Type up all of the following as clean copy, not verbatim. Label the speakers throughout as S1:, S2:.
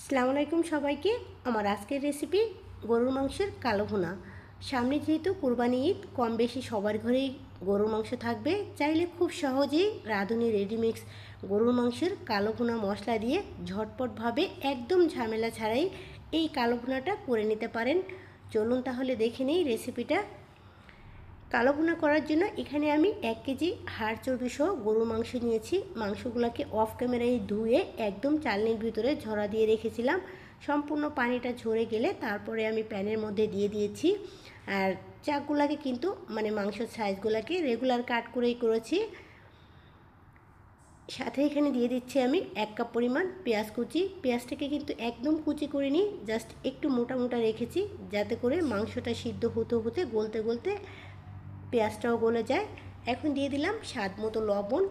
S1: আসসালামু আলাইকুম সবাইকে। আমার আজকের রেসিপি গরুর মাংসের কালো ভুনা। সামনে যেহেতু কুরবানি ঈদ, কম বেশি সবার ঘরেই গরুর মাংস থাকবে। চাইলে খুব সহজেই রাঁধুনি রেডিমিক্স গরুর মাংসের কালো ভুনা মশলা দিয়ে ঝটপটভাবে একদম ঝামেলা ছাড়াই এই কালো ভুনাটা করে নিতে পারেন। চলুন তাহলে দেখে নিই রেসিপিটা। কালো ভুনা করার জন্য এখানে আমি 1 কেজি হাড় চর্বি সহ গরুর মাংস নিয়েছি। মাংসগুলোকে অফ ক্যামেরায় ধুয়ে একদম চালনির ভিতরে ঝরা দিয়ে রেখেছিলাম। সম্পূর্ণ পানিটা ঝরে গেলে তারপরে আমি প্যানের মধ্যে দিয়ে দিয়েছি। আর চাকগুলোকে কিন্তু মাংসের সাইজগুলোকে রেগুলার কাট করেই করেছি। সাথে এখানে দিয়ে দিচ্ছি আমি 1 কাপ পরিমাণ পেঁয়াজ কুচি। পেঁয়াজটাকে কিন্তু একদম কুচি করে নিই, জাস্ট একটু মোটা মোটা রেখেছি যাতে করে মাংসটা সিদ্ধ হতে হতে গলতে গলতে পেঁয়াজটাও গলে যায়। এখন দিয়ে দিলাম স্বাদ মতো লবণ,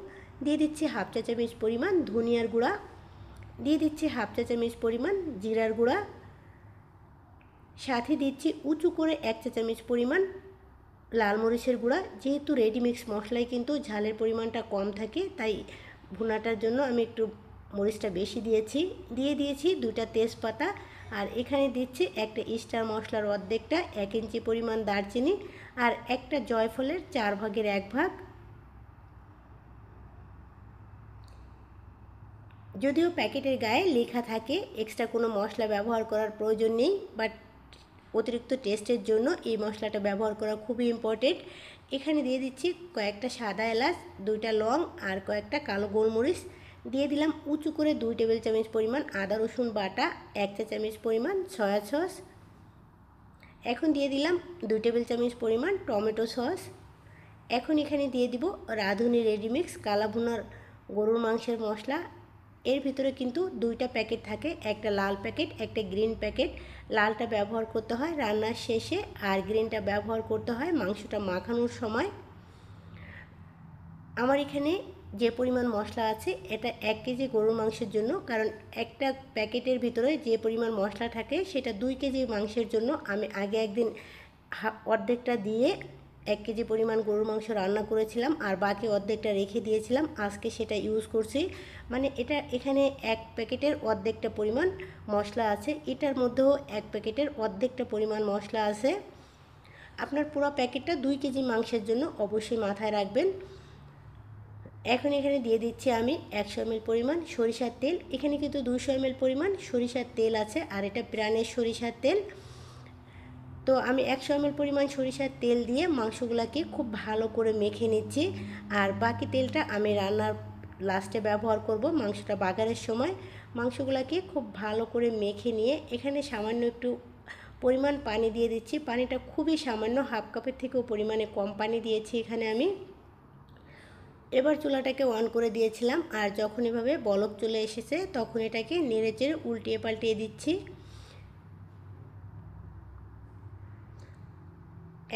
S1: দিয়ে দিচ্ছি হাফ চা চামচ পরিমাণ ধনিয়ার গুঁড়া, দিয়ে দিচ্ছি হাফ চা চামচ পরিমাণ জিরার গুঁড়া, সাথে দিচ্ছি উঁচু করে 1 চা চামচ পরিমাণ লাল মরিচের গুঁড়া। যেহেতু রেডিমিক্স মশলায় কিন্তু ঝালের পরিমাণটা কম থাকে, তাই ভুনাটার জন্য আমি একটু মরিচটা বেশি দিয়েছি। দিয়ে দিয়েছি 2টা তেজপাতা, আর এখানে দিচ্ছি একটা স্টার মশলার অর্ধেকটা 1 ইঞ্চি পরিমাণ দারচিনি, আর একটা জয়ফলের 4 ভাগের 1 ভাগ। যদিও প্যাকেটের গায়ে লেখা থাকে এক্সট্রা কোনো মশলা ব্যবহার করার প্রয়োজন নেই, বাট অতিরিক্ত টেস্টের জন্য এই মশলাটা ব্যবহার করা খুবই ইম্পর্টেন্ট। এখানে দিয়ে দিচ্ছি কয়েকটা সাদা এলাচ, 2টা লং, আর কয়েকটা কালো গোলমরিচ। দিয়ে দিলাম উঁচু করে 2 টেবিল চামচ পরিমাণ আদা রসুন বাটা, 1 চা চামচ পরিমাণ সয়া সস। এখন দিয়ে দিলাম 2 টেবিল চামচ পরিমাণ টমেটো সস। এখন এখানে দিয়ে দিব রাঁধুনি রেডিমিক্স কালা ভুনার গরুর মাংসের মশলা। এর ভিতরে কিন্তু 2টা প্যাকেট থাকে, একটা লাল প্যাকেট, একটা গ্রিন প্যাকেট। লালটা ব্যবহার করতে হয় রান্নার শেষে, আর গ্রিনটা ব্যবহার করতে হয় মাংসটা মাখানোর সময়। আমার এখানে যে পরিমাণ মশলা আছে এটা 1 কেজি গরুর মাংসের জন্য, কারণ একটা প্যাকেটের ভিতরে যে পরিমাণ মশলা থাকে সেটা 2 কেজি মাংসের জন্য আমি আগে একদিন অর্ধেকটা দিয়ে 1 কেজি পরিমাণ গরুর মাংস রান্না করেছিলাম, আর বাকি অর্ধেকটা রেখে দিয়েছিলাম। আজকে সেটা ইউজ করছি। এটা এখানে 1 প্যাকেটের অর্ধেকটা পরিমাণ মশলা আছে, এটার মধ্যেও 1 প্যাকেটের অর্ধেকটা পরিমাণ মশলা আছে। আপনার পুরো প্যাকেটটা 2 কেজি মাংসের জন্য অবশ্যই মাথায় রাখবেন। এখন এখানে দিয়ে দিচ্ছি আমি 100 ml পরিমাণ সরিষার তেল। এখানে কিন্তু 200 ml পরিমাণ সরিষার তেল আছে, আর এটা প্রাণের সরিষার তেল। তো আমি 100 ml পরিমাণ সরিষার তেল দিয়ে মাংসগুলোকে খুব ভালো করে মেখে নিচ্ছি, আর বাকি তেলটা আমি রান্নার লাস্টে ব্যবহার করব মাংসটা বাগারের সময়। মাংসগুলোকে খুব ভালো করে মেখে নিয়ে এখানে সামান্য একটু পরিমাণ পানি দিয়ে দিচ্ছি। পানিটা খুবই সামান্য, হাফ কাপের থেকেও পরিমাণে কম পানি দিয়েছি এখানে আমি। এবার চুলাটাকে অন করে দিয়েছিলাম, আর যখন এভাবে বলক চলে এসেছে তখন এটাকে নেড়েচেড়ে উল্টিয়ে পাল্টিয়ে দিচ্ছি।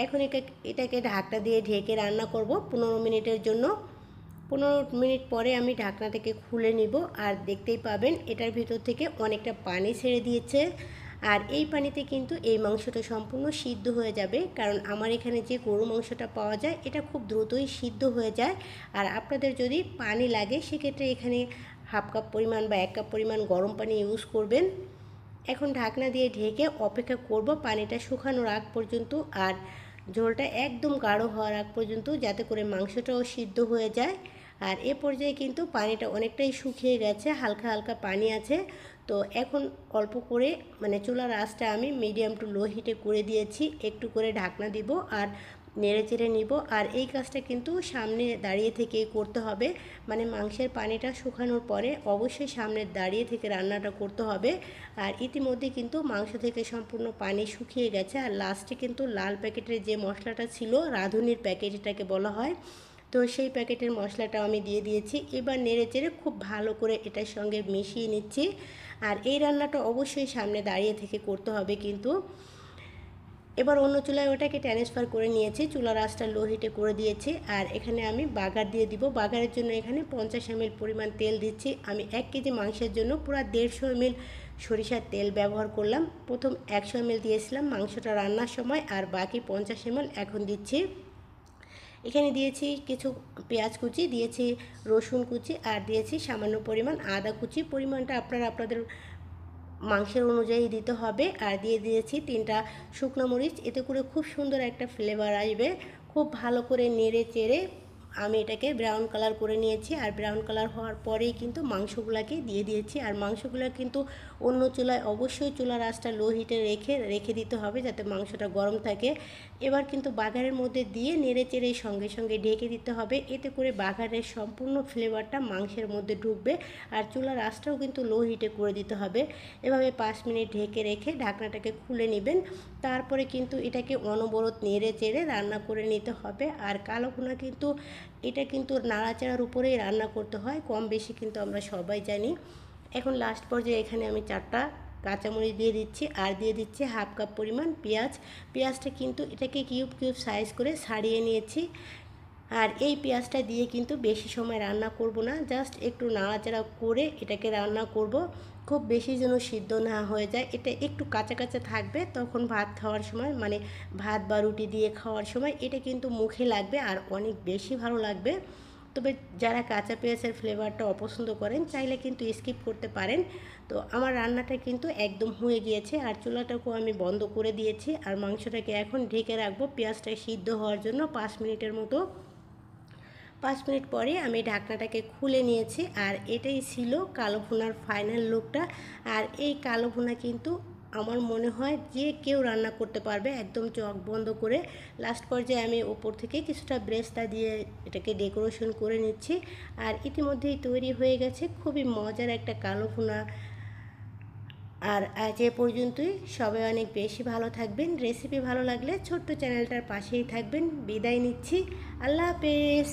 S1: এখন এটাকে ঢাকনা দিয়ে ঢেকে রান্না করব 15 মিনিটের জন্য। 15 মিনিট পরে আমি ঢাকনা থেকে খুলে নিব, আর দেখতেই পাবেন এটার ভিতর থেকে অনেকটা পানি ছেড়ে দিয়েছে। আর এই পানিতে কিন্তু এই মাংসটা সম্পূর্ণ সিদ্ধ হয়ে যাবে, কারণ আমার এখানে যে গরু মাংসটা পাওয়া যায় এটা খুব দ্রুতই সিদ্ধ হয়ে যায়। আর আপনাদের যদি পানি লাগে সেক্ষেত্রে এখানে হাফ কাপ পরিমাণ বা 1 কাপ পরিমাণ গরম পানি ইউজ করবেন। এখন ঢাকনা দিয়ে ঢেকে অপেক্ষা করব পানিটা শুকানোর আগ পর্যন্ত, আর ঝোলটা একদম গাঢ় হওয়ার আগ পর্যন্ত, যাতে করে মাংসটাও সিদ্ধ হয়ে যায়। আর এ পর্যায়ে কিন্তু পানিটা অনেকটাই শুকিয়ে গেছে, হালকা হালকা পানি আছে। তো এখন অল্প করে চুলার আঁচটা আমি মিডিয়াম টু লো হিটে করে দিয়েছি। একটু করে ঢাকনা দিব আর নেড়ে চেড়ে নিব। আর এই কাজটা কিন্তু সামনে দাঁড়িয়ে থেকেই করতে হবে, মাংসের পানিটা শুকানোর পরে অবশ্যই সামনে দাঁড়িয়ে থেকে রান্নাটা করতে হবে। আর ইতিমধ্যে কিন্তু মাংস থেকে সম্পূর্ণ পানি শুকিয়ে গেছে। আর লাস্টে কিন্তু লাল প্যাকেটের যে মশলাটা ছিল, রাঁধুনির প্যাকেট এটাকে বলা হয়, তো সেই প্যাকেটের মশলাটাও আমি দিয়ে দিয়েছি। এবার নেড়ে চেড়ে খুব ভালো করে এটার সঙ্গে মিশিয়ে নিচ্ছি। আর এই রান্নাটা অবশ্যই সামনে দাঁড়িয়ে থেকে করতে হবে কিন্তু। এবার অন্য চুলায় ওটাকে ট্রান্সফার করে নিয়েছি, চুলার আঁচটা লো হিটে করে দিয়েছি। আর এখানে আমি বাগার দিয়ে দিব। বাগারের জন্য এখানে 50 ml পরিমাণ তেল দিচ্ছি। আমি 1 কেজি মাংসের জন্য পুরো 150 ml সরিষার তেল ব্যবহার করলাম। প্রথম 100 ml দিয়েছিলাম মাংসটা রান্নার সময়, আর বাকি 50 ml এখন দিচ্ছি। এখানে দিয়েছি কিছু পেঁয়াজ কুচি, দিয়েছি রসুন কুচি, আর দিয়েছি সামান্য পরিমাণ আদা কুচি। পরিমাণটা আপনারা আপনাদের মাংসের অনুযায়ী দিতে হবে। আর দিয়ে দিয়েছি 3টা শুকনো মরিচ, এতে করে খুব সুন্দর একটা ফ্লেভার আসবে। খুব ভালো করে নেড়ে চেড়ে আমি এটাকে ব্রাউন কালার করে নিয়েছি। আর ব্রাউন কালার হওয়ার পরেই কিন্তু মাংসগুলোকে দিয়ে দিয়েছি। আর মাংসগুলো কিন্তু অন্য চুলায়, অবশ্যই চুলার আঁচটা লো হিটে রেখে দিতে হবে যাতে মাংসটা গরম থাকে। এবার কিন্তু বাঘারের মধ্যে দিয়ে নেড়ে চেড়ে সঙ্গে সঙ্গে ঢেকে দিতে হবে, এতে করে বাঘারের সম্পূর্ণ ফ্লেভারটা মাংসের মধ্যে ঢুকবে। আর চুলার আঁচটাও কিন্তু লো হিটে করে দিতে হবে। এভাবে 5 মিনিট ঢেকে রেখে ঢাকনাটাকে খুলে নেবেন। তারপরে কিন্তু এটাকে অনবরত নেড়ে চেড়ে রান্না করে নিতে হবে। আর কালো ভুনা কিন্তু এটা কিন্তু নাড়াচাড়ার উপরেই রান্না করতে হয়, কম বেশি কিন্তু আমরা সবাই জানি। এখন লাস্ট পর্যায়ে এখানে আমি 4টা কাঁচামরিচ দিয়ে দিচ্ছি, আর দিয়ে দিচ্ছি হাফ কাপ পরিমাণ পেঁয়াজ। পেঁয়াজটা কিন্তু এটাকে কিউব কিউব সাইজ করে ছাড়িয়ে নিয়েছি। আর এই পেঁয়াজটা দিয়ে কিন্তু বেশি সময় রান্না করব না, জাস্ট একটু নাড়াচাড়া করে এটাকে রান্না করব। খুব বেশি যেন সিদ্ধ না হয়ে যায়, এটা একটু কাঁচা কাঁচা থাকবে, তখন ভাত খাওয়ার সময় মানে ভাত বা রুটি দিয়ে খাওয়ার সময় এটা কিন্তু মুখে লাগবে আর অনেক বেশি ভালো লাগবে। তবে যারা কাঁচা পেঁয়াজের ফ্লেভারটা অপছন্দ করেন চাইলে কিন্তু স্কিপ করতে পারেন। তো আমার রান্নাটা কিন্তু একদম হয়ে গিয়েছে, আর চুলাটাকেও আমি বন্ধ করে দিয়েছি। আর মাংসটাকে এখন ঢেকে রাখবো পেঁয়াজটা সিদ্ধ হওয়ার জন্য 5 মিনিটের মতো। 5 মিনিট পরে আমি ঢাকনাটাকে খুলে নিয়েছি। আর এটাই ছিল কালো ভুনার ফাইনাল লুকটা। আর এই কালো ভুনা কিন্তু আমার মনে হয় যে কেউ রান্না করতে পারবে একদম চোখ বন্ধ করে। লাস্ট পর্যায়ে আমি ওপর থেকে কিছুটা ব্রেস্তা দিয়ে এটাকে ডেকোরেশন করে নিচ্ছি। আর ইতিমধ্যেই তৈরি হয়ে গেছে খুবই মজার একটা কালো ভুনা। আর আজ এ পর্যন্তই, সবাই অনেক বেশি ভালো থাকবেন। রেসিপি ভালো লাগলে ছোট্ট চ্যানেলটার পাশেই থাকবেন। বিদায় নিচ্ছি, আল্লাহ হাফেজ।